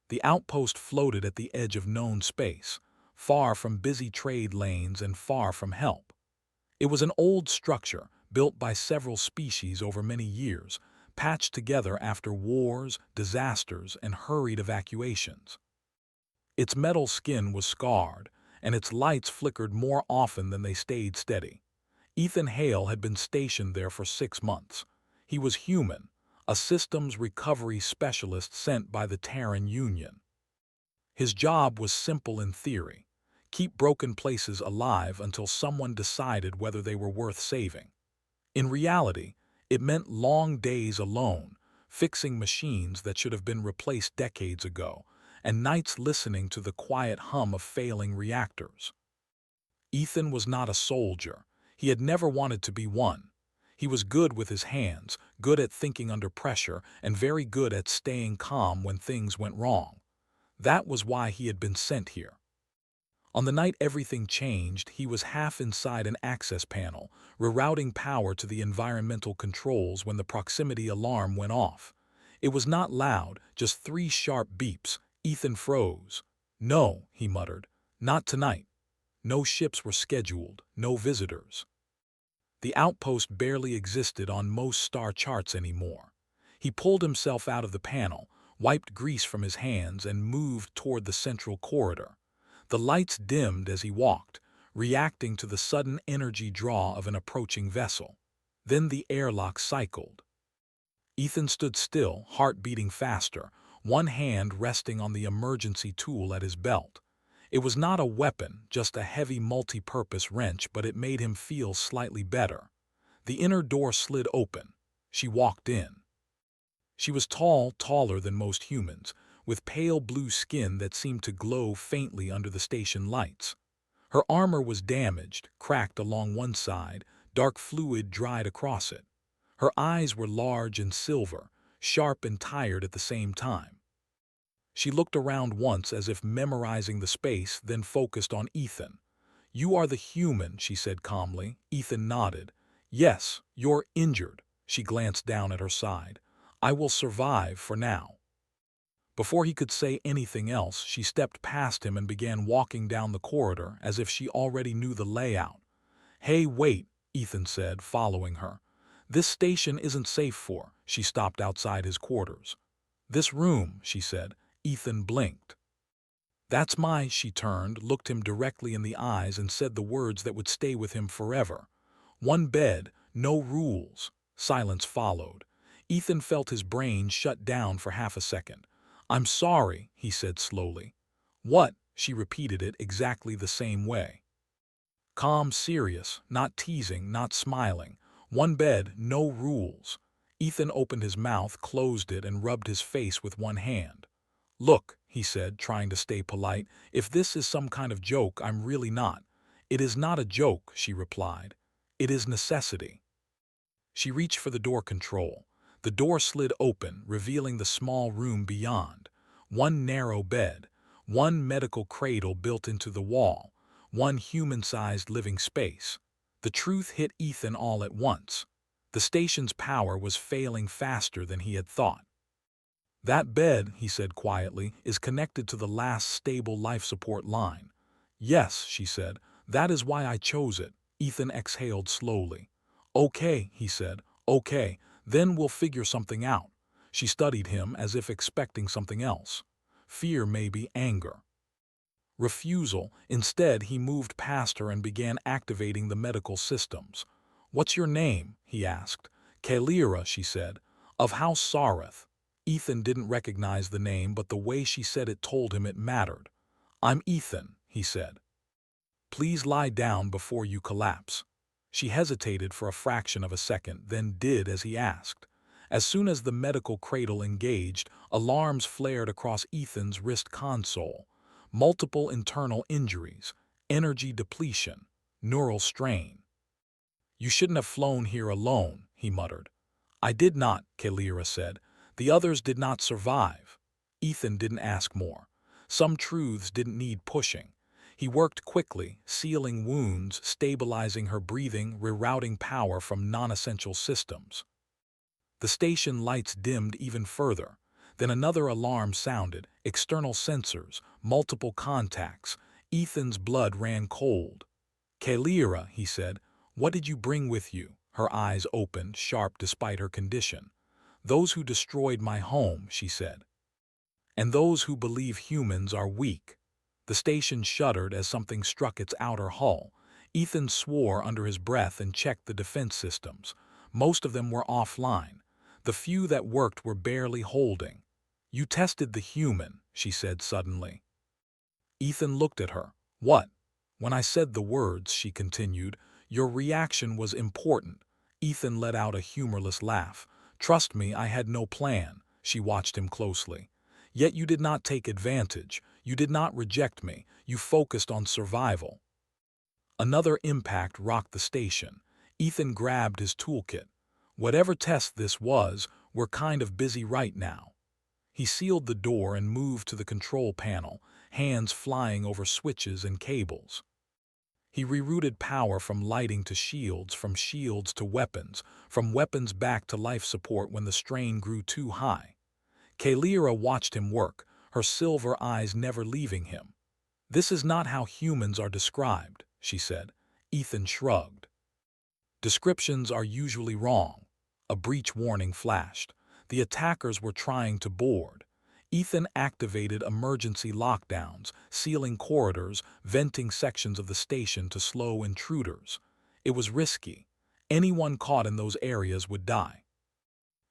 The outpost floated at the edge of known space, far from busy trade lanes and far from help. It was an old structure, built by several species over many years, patched together after wars, disasters, and hurried evacuations. Its metal skin was scarred, and its lights flickered more often than they stayed steady. Ethan Hale had been stationed there for 6 months. He was human, a systems recovery specialist sent by the Terran Union. His job was simple in theory: keep broken places alive until someone decided whether they were worth saving. In reality, it meant long days alone, fixing machines that should have been replaced decades ago, and nights listening to the quiet hum of failing reactors. Ethan was not a soldier. He had never wanted to be one. He was good with his hands, good at thinking under pressure, and very good at staying calm when things went wrong. That was why he had been sent here. On the night everything changed, he was half inside an access panel, rerouting power to the environmental controls when the proximity alarm went off. It was not loud, just 3 sharp beeps. Ethan froze. "No," he muttered, "not tonight." No ships were scheduled, no visitors. The outpost barely existed on most star charts anymore. He pulled himself out of the panel, wiped grease from his hands, and moved toward the central corridor. The lights dimmed as he walked, reacting to the sudden energy draw of an approaching vessel. Then the airlock cycled. Ethan stood still, heart beating faster, one hand resting on the emergency tool at his belt. It was not a weapon, just a heavy multi-purpose wrench, but it made him feel slightly better. The inner door slid open. She walked in. She was tall, taller than most humans, with pale blue skin that seemed to glow faintly under the station lights. Her armor was damaged, cracked along one side, dark fluid dried across it. Her eyes were large and silver, sharp and tired at the same time. She looked around once as if memorizing the space, then focused on Ethan. "You are the human," she said calmly. Ethan nodded. "Yes, you're injured." She glanced down at her side. "I will survive for now." Before he could say anything else, she stepped past him and began walking down the corridor as if she already knew the layout. "Hey, wait," Ethan said, following her. "This station isn't safe for." She stopped outside his quarters. "This room," she said. Ethan blinked. "That's my—" She turned, looked him directly in the eyes, and said the words that would stay with him forever. "One bed, no rules." Silence followed. Ethan felt his brain shut down for half a second. "I'm sorry," he said slowly. "What?" She repeated it exactly the same way. Calm, serious, not teasing, not smiling. "One bed, no rules." Ethan opened his mouth, closed it, and rubbed his face with one hand. "Look," he said, trying to stay polite, "if this is some kind of joke, I'm really not." "It is not a joke," she replied. "It is necessity." She reached for the door control. The door slid open, revealing the small room beyond. One narrow bed, one medical cradle built into the wall, one human-sized living space. The truth hit Ethan all at once. The station's power was failing faster than he had thought. "That bed," he said quietly, "is connected to the last stable life support line." "Yes," she said, "that is why I chose it." Ethan exhaled slowly. "Okay," he said, "okay, then we'll figure something out." She studied him as if expecting something else. Fear, maybe anger. Refusal. Instead, he moved past her and began activating the medical systems. "What's your name?" he asked. "Kalira," she said, "of House Sareth." Ethan didn't recognize the name, but the way she said it told him it mattered. "I'm Ethan," he said. "Please lie down before you collapse." She hesitated for a fraction of a second, then did as he asked. As soon as the medical cradle engaged, alarms flared across Ethan's wrist console. Multiple internal injuries, energy depletion, neural strain. "You shouldn't have flown here alone," he muttered. "I did not," Kalira said. "The others did not survive." Ethan didn't ask more. Some truths didn't need pushing. He worked quickly, sealing wounds, stabilizing her breathing, rerouting power from non-essential systems. The station lights dimmed even further. Then another alarm sounded, external sensors, multiple contacts. Ethan's blood ran cold. "Kalira," he said, "what did you bring with you?" Her eyes opened, sharp despite her condition. "Those who destroyed my home," she said. "And those who believe humans are weak." The station shuddered as something struck its outer hull. Ethan swore under his breath and checked the defense systems. Most of them were offline. The few that worked were barely holding. "You tested the human," she said suddenly. Ethan looked at her. "What?" "When I said the words," she continued, "your reaction was important." Ethan let out a humorless laugh. "Trust me, I had no plan." She watched him closely. "Yet you did not take advantage. You did not reject me. You focused on survival." Another impact rocked the station. Ethan grabbed his toolkit. "Whatever test this was, we're kind of busy right now." He sealed the door and moved to the control panel, hands flying over switches and cables. He rerouted power from lighting to shields, from shields to weapons, from weapons back to life support when the strain grew too high. Kalira watched him work, her silver eyes never leaving him. "This is not how humans are described," she said. Ethan shrugged. "Descriptions are usually wrong." A breach warning flashed. The attackers were trying to board. Ethan activated emergency lockdowns, sealing corridors, venting sections of the station to slow intruders. It was risky. Anyone caught in those areas would die.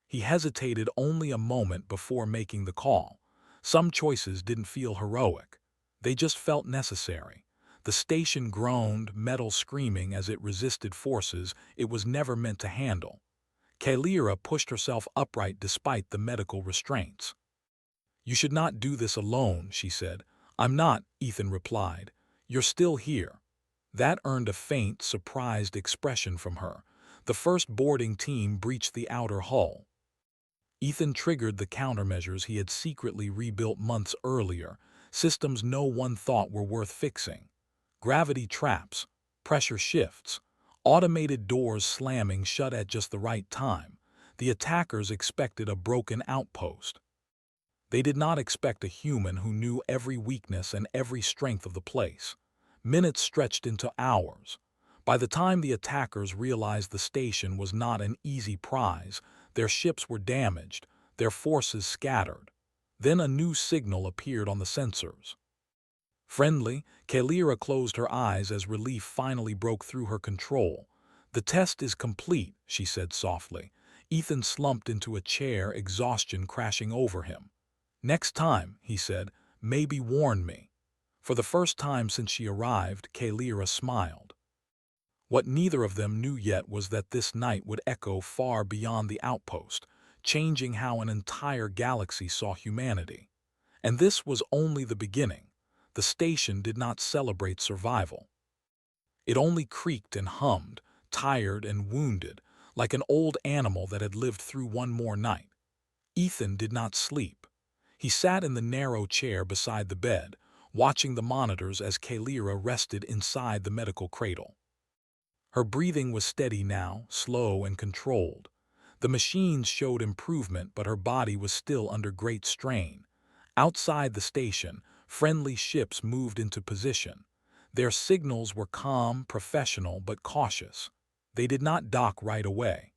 He hesitated only a moment before making the call. Some choices didn't feel heroic. They just felt necessary. The station groaned, metal screaming as it resisted forces it was never meant to handle. Kalira pushed herself upright despite the medical restraints. "You should not do this alone," she said. "I'm not," Ethan replied. "You're still here." That earned a faint, surprised expression from her. The first boarding team breached the outer hull. Ethan triggered the countermeasures he had secretly rebuilt months earlier, systems no one thought were worth fixing. Gravity traps, pressure shifts, automated doors slamming shut at just the right time. The attackers expected a broken outpost. They did not expect a human who knew every weakness and every strength of the place. Minutes stretched into hours. By the time the attackers realized the station was not an easy prize, their ships were damaged, their forces scattered. Then a new signal appeared on the sensors. Friendly, Kalira closed her eyes as relief finally broke through her control. "The test is complete," she said softly. Ethan slumped into a chair, exhaustion crashing over him. "Next time," he said, "maybe warn me." For the first time since she arrived, Kalira smiled. What neither of them knew yet was that this night would echo far beyond the outpost, changing how an entire galaxy saw humanity. And this was only the beginning. The station did not celebrate survival. It only creaked and hummed, tired and wounded, like an old animal that had lived through one more night. Ethan did not sleep. He sat in the narrow chair beside the bed, watching the monitors as Kalira rested inside the medical cradle. Her breathing was steady now, slow and controlled. The machines showed improvement, but her body was still under great strain. Outside the station, friendly ships moved into position. Their signals were calm, professional, but cautious. They did not dock right away.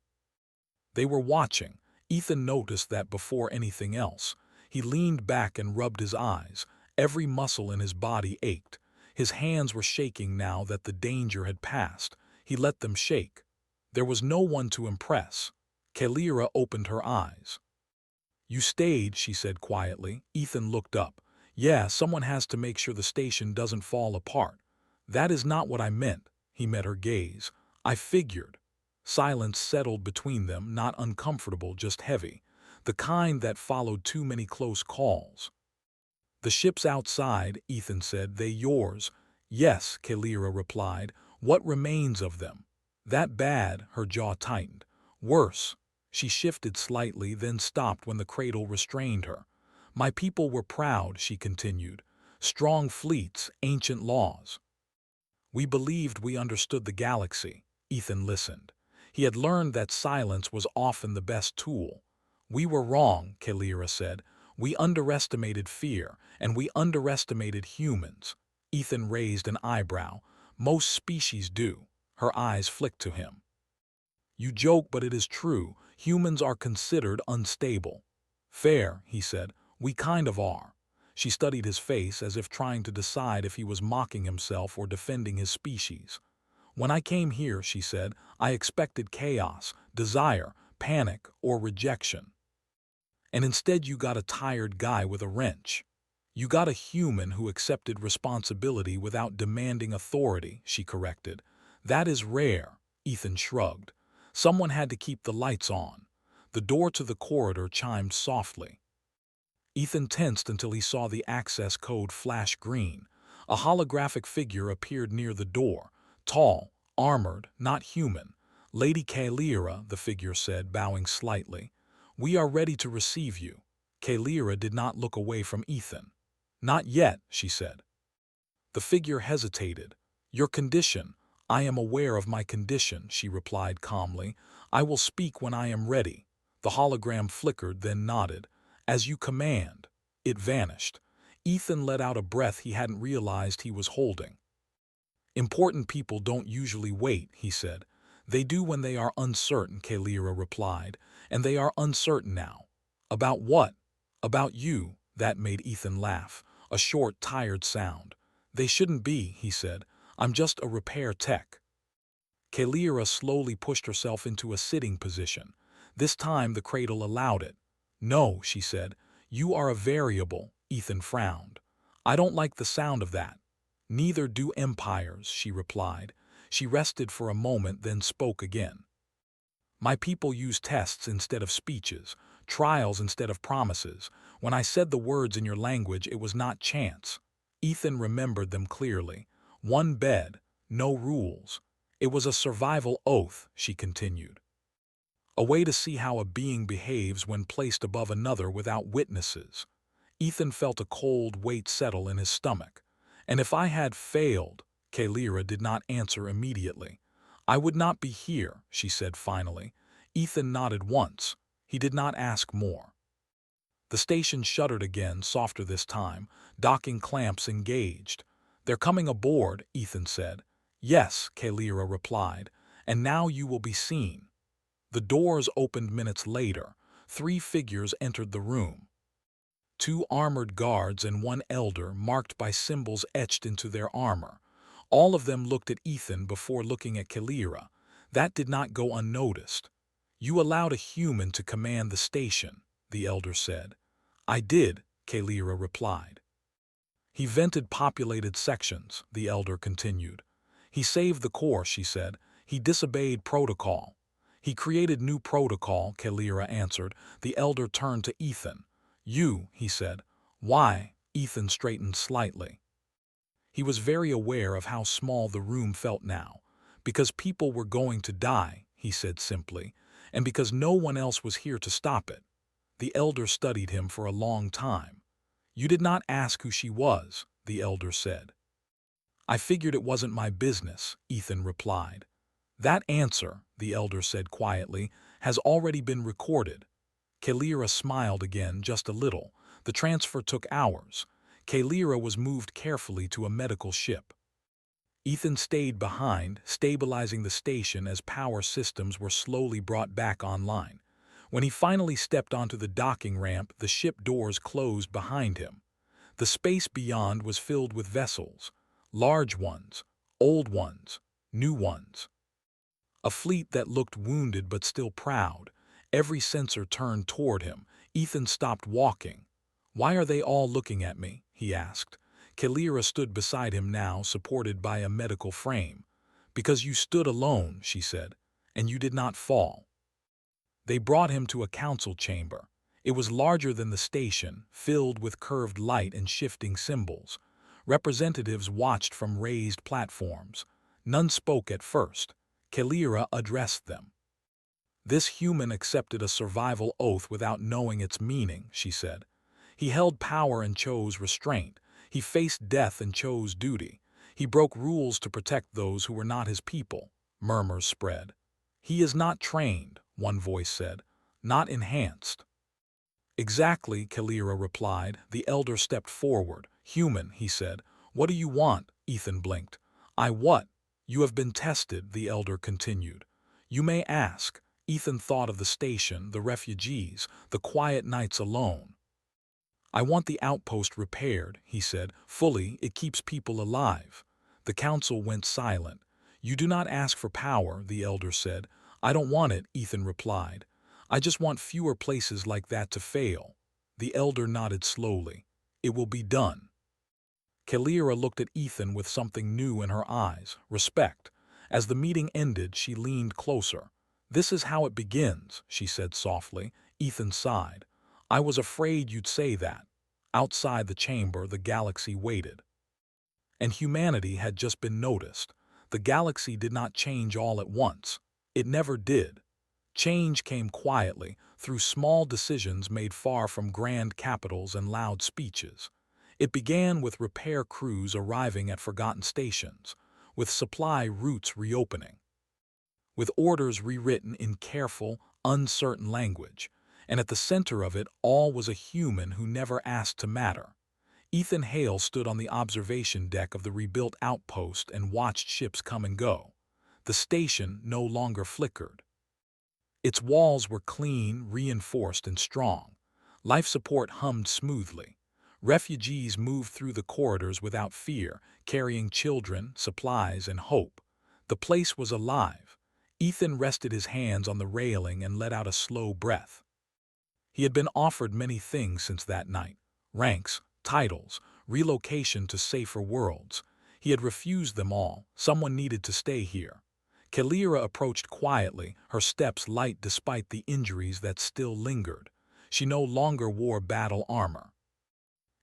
They were watching. Ethan noticed that before anything else. He leaned back and rubbed his eyes. Every muscle in his body ached. His hands were shaking now that the danger had passed. He let them shake. There was no one to impress. Kalira opened her eyes. "You stayed," she said quietly. Ethan looked up. "Yeah, someone has to make sure the station doesn't fall apart." "That is not what I meant." He met her gaze. "I figured." Silence settled between them, not uncomfortable, just heavy. The kind that followed too many close calls. "The ship's outside," Ethan said. "They yours?" "Yes," Kalira replied. "What remains of them?" "That bad?" Her jaw tightened. "Worse." She shifted slightly, then stopped when the cradle restrained her. "My people were proud," she continued. "Strong fleets, ancient laws. We believed we understood the galaxy." Ethan listened. He had learned that silence was often the best tool. "We were wrong," Kalira said. We underestimated fear, and we underestimated humans. Ethan raised an eyebrow. Most species do. Her eyes flicked to him. You joke, but it is true. Humans are considered unstable. Fair, he said. We kind of are. She studied his face as if trying to decide if he was mocking himself or defending his species. When I came here, she said, I expected chaos, desire, panic, or rejection. And instead you got a tired guy with a wrench. You got a human who accepted responsibility without demanding authority, she corrected. That is rare, Ethan shrugged. Someone had to keep the lights on. The door to the corridor chimed softly. Ethan tensed until he saw the access code flash green. A holographic figure appeared near the door, tall, armored, not human. Lady Kalira, the figure said, bowing slightly. We are ready to receive you. Kalira did not look away from Ethan. Not yet, she said. The figure hesitated. Your condition. I am aware of my condition, she replied calmly. I will speak when I am ready. The hologram flickered, then nodded. As you command. It vanished. Ethan let out a breath he hadn't realized he was holding. Important people don't usually wait, he said. They do when they are uncertain, Kalira replied, and they are uncertain now. About what? About you, that made Ethan laugh, a short, tired sound. They shouldn't be, he said. I'm just a repair tech. Kalira slowly pushed herself into a sitting position. This time the cradle allowed it. No, she said. You are a variable, Ethan frowned. I don't like the sound of that. Neither do empires, she replied. She rested for a moment, then spoke again. My people use tests instead of speeches, trials instead of promises. When I said the words in your language, it was not chance. Ethan remembered them clearly. One bed, no rules. It was a survival oath, she continued. A way to see how a being behaves when placed above another without witnesses. Ethan felt a cold weight settle in his stomach. And if I had failed, Kalira did not answer immediately. I would not be here, she said finally. Ethan nodded once. He did not ask more. The station shuddered again, softer this time. Docking clamps engaged. They're coming aboard, Ethan said. Yes, Kalira replied. And now you will be seen. The doors opened minutes later. 3 figures entered the room. 2 armored guards and 1 elder, marked by symbols etched into their armor. All of them looked at Ethan before looking at Kalira. That did not go unnoticed. You allowed a human to command the station, the elder said. I did, Kalira replied. He vented populated sections, the elder continued. He saved the core, she said. He disobeyed protocol. He created new protocol, Kalira answered. The elder turned to Ethan. You, he said. Why? Ethan straightened slightly. He was very aware of how small the room felt now. Because people were going to die, he said simply, and because no one else was here to stop it. The elder studied him for a long time. You did not ask who she was, the elder said. I figured it wasn't my business, Ethan replied. That answer, the elder said quietly, has already been recorded. Kalira smiled again, just a little. The transfer took hours. Kalira was moved carefully to a medical ship. Ethan stayed behind, stabilizing the station as power systems were slowly brought back online. When he finally stepped onto the docking ramp, the ship doors closed behind him. The space beyond was filled with vessels, large ones, old ones, new ones. A fleet that looked wounded but still proud. Every sensor turned toward him. Ethan stopped walking. Why are they all looking at me? He asked. Kalira stood beside him now, supported by a medical frame. Because you stood alone, she said, and you did not fall. They brought him to a council chamber. It was larger than the station, filled with curved light and shifting symbols. Representatives watched from raised platforms. None spoke at first. Kalira addressed them. This human accepted a survival oath without knowing its meaning, she said. He held power and chose restraint. He faced death and chose duty. He broke rules to protect those who were not his people. Murmurs spread. He is not trained, one voice said. Not enhanced. Exactly, Kalira replied. The elder stepped forward. Human, he said. What do you want? Ethan blinked. I what? You have been tested, the elder continued. You may ask. Ethan thought of the station, the refugees, the quiet nights alone. I want the outpost repaired, he said. Fully, it keeps people alive. The council went silent. You do not ask for power, the elder said. I don't want it, Ethan replied. I just want fewer places like that to fail. The elder nodded slowly. It will be done. Kalira looked at Ethan with something new in her eyes, respect. As the meeting ended, she leaned closer. This is how it begins, she said softly. Ethan sighed. I was afraid you'd say that. Outside the chamber, the galaxy waited. And humanity had just been noticed. The galaxy did not change all at once. It never did. Change came quietly, through small decisions made far from grand capitals and loud speeches. It began with repair crews arriving at forgotten stations, with supply routes reopening, with orders rewritten in careful, uncertain language, and at the center of it all was a human who never asked to matter. Ethan Hale stood on the observation deck of the rebuilt outpost and watched ships come and go. The station no longer flickered. Its walls were clean, reinforced, and strong. Life support hummed smoothly. Refugees moved through the corridors without fear, carrying children, supplies, and hope. The place was alive. Ethan rested his hands on the railing and let out a slow breath. He had been offered many things since that night: ranks, titles, relocation to safer worlds. He had refused them all. Someone needed to stay here. Kalira approached quietly, her steps light despite the injuries that still lingered. She no longer wore battle armor.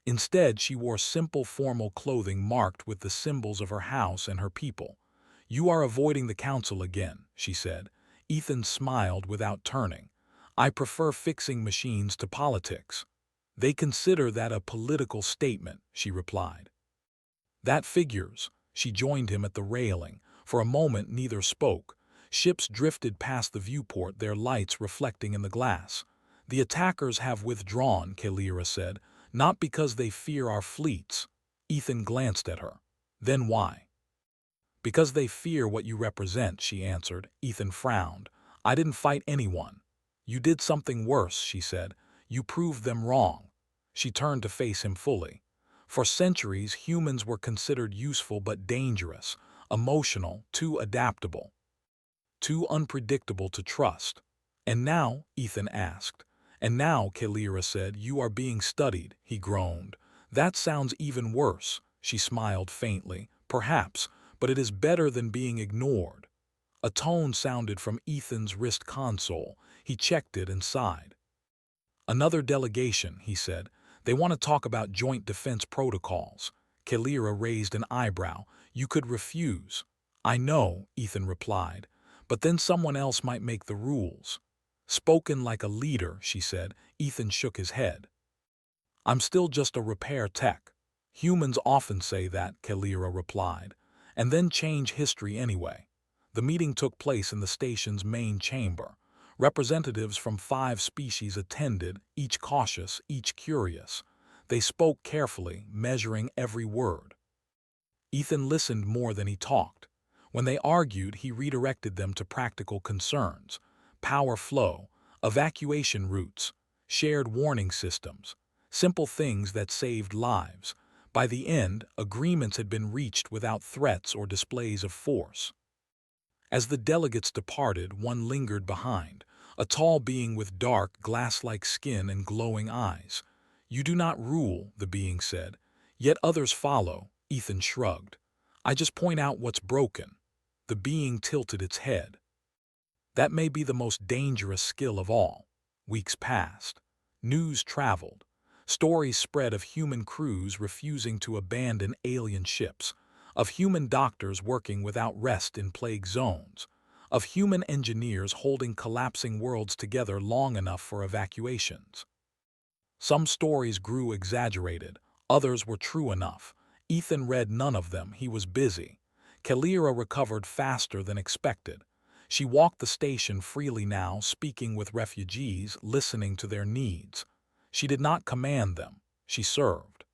Instead, she wore simple formal clothing marked with the symbols of her house and her people. You are avoiding the council again, she said. Ethan smiled without turning. I prefer fixing machines to politics. They consider that a political statement, she replied. That figures. She joined him at the railing. For a moment, neither spoke. Ships drifted past the viewport, their lights reflecting in the glass. The attackers have withdrawn, Kalira said, not because they fear our fleets. Ethan glanced at her. Then why? Because they fear what you represent, she answered. Ethan frowned. I didn't fight anyone. You did something worse, she said. You proved them wrong. She turned to face him fully. For centuries, humans were considered useful but dangerous, emotional, too adaptable, too unpredictable to trust. And now, Ethan asked. And now, Kalira said, you are being studied, he groaned. That sounds even worse, she smiled faintly. Perhaps, but it is better than being ignored. A tone sounded from Ethan's wrist console. He checked it and sighed. Another delegation, he said. They want to talk about joint defense protocols. Kalira raised an eyebrow. You could refuse. I know, Ethan replied, but then someone else might make the rules. Spoken like a leader, she said. Ethan shook his head. I'm still just a repair tech. Humans often say that, Kalira replied, and then change history anyway. The meeting took place in the station's main chamber. Representatives from 5 species attended, each cautious, each curious. They spoke carefully, measuring every word. Ethan listened more than he talked. When they argued, he redirected them to practical concerns: power flow, evacuation routes, shared warning systems, simple things that saved lives. By the end, agreements had been reached without threats or displays of force. As the delegates departed, one lingered behind, a tall being with dark, glass-like skin and glowing eyes. You do not rule, the being said. Yet others follow. Ethan shrugged. I just point out what's broken. The being tilted its head. That may be the most dangerous skill of all. Weeks passed. News traveled. Stories spread of human crews refusing to abandon alien ships, of human doctors working without rest in plague zones, of human engineers holding collapsing worlds together long enough for evacuations. Some stories grew exaggerated, others were true enough. Ethan read none of them, he was busy. Kalira recovered faster than expected. She walked the station freely now, speaking with refugees, listening to their needs. She did not command them, she served.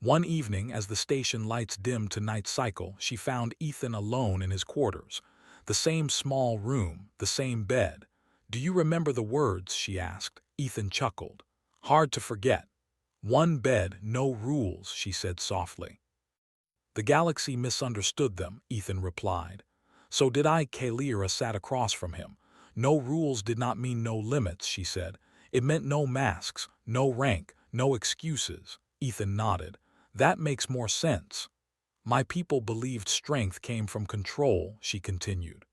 One evening, as the station lights dimmed to night cycle, she found Ethan alone in his quarters. The same small room, the same bed. "Do you remember the words?" she asked. Ethan chuckled. "Hard to forget. One bed, no rules," she said softly. "The galaxy misunderstood them," Ethan replied. "So did I." Kalira sat across from him. "No rules did not mean no limits," she said. "It meant no masks, no rank, no excuses." Ethan nodded. "That makes more sense." "My people believed strength came from control," she continued.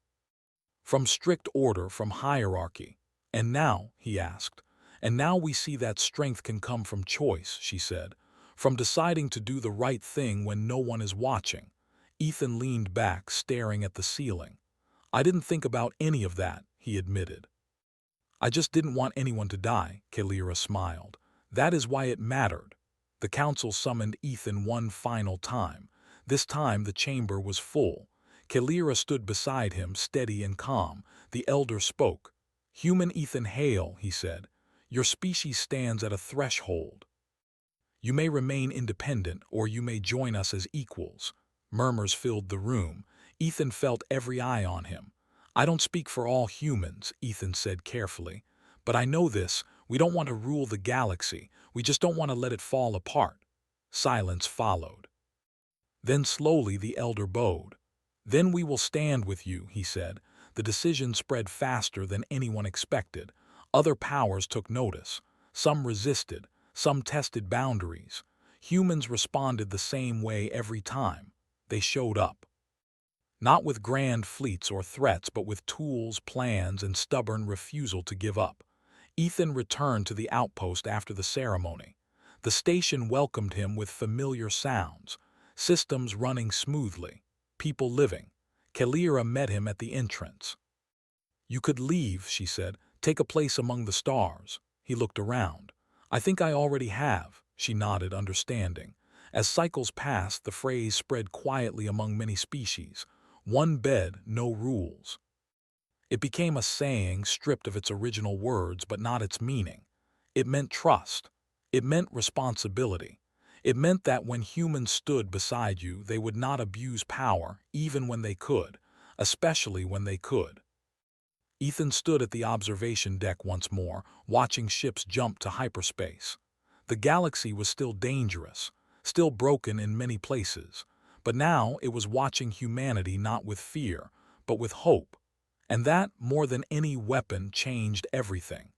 "From strict order, from hierarchy. And now," he asked. "And now we see that strength can come from choice," she said. "From deciding to do the right thing when no one is watching." Ethan leaned back, staring at the ceiling. "I didn't think about any of that," he admitted. "I just didn't want anyone to die," Kalira smiled. "That is why it mattered." The council summoned Ethan one final time. This time the chamber was full. Kalira stood beside him, steady and calm. The elder spoke. "Human Ethan Hale," he said, "your species stands at a threshold. You may remain independent, or you may join us as equals." Murmurs filled the room. Ethan felt every eye on him. "I don't speak for all humans," Ethan said carefully. "But I know this, we don't want to rule the galaxy, we just don't want to let it fall apart." Silence followed. Then slowly the elder bowed. "Then we will stand with you," he said. The decision spread faster than anyone expected. Other powers took notice. Some resisted, some tested boundaries. Humans responded the same way every time. They showed up. Not with grand fleets or threats, but with tools, plans, and stubborn refusal to give up. Ethan returned to the outpost after the ceremony. The station welcomed him with familiar sounds, systems running smoothly, people living. Kalira met him at the entrance. "You could leave," she said, "take a place among the stars." He looked around. "I think I already have," she nodded, understanding. As cycles passed, the phrase spread quietly among many species. One bed, no rules. It became a saying stripped of its original words but not its meaning. It meant trust. It meant responsibility. It meant that when humans stood beside you, they would not abuse power, even when they could, especially when they could. Ethan stood at the observation deck once more, watching ships jump to hyperspace. The galaxy was still dangerous, still broken in many places, but now it was watching humanity not with fear, but with hope. And that, more than any weapon, changed everything.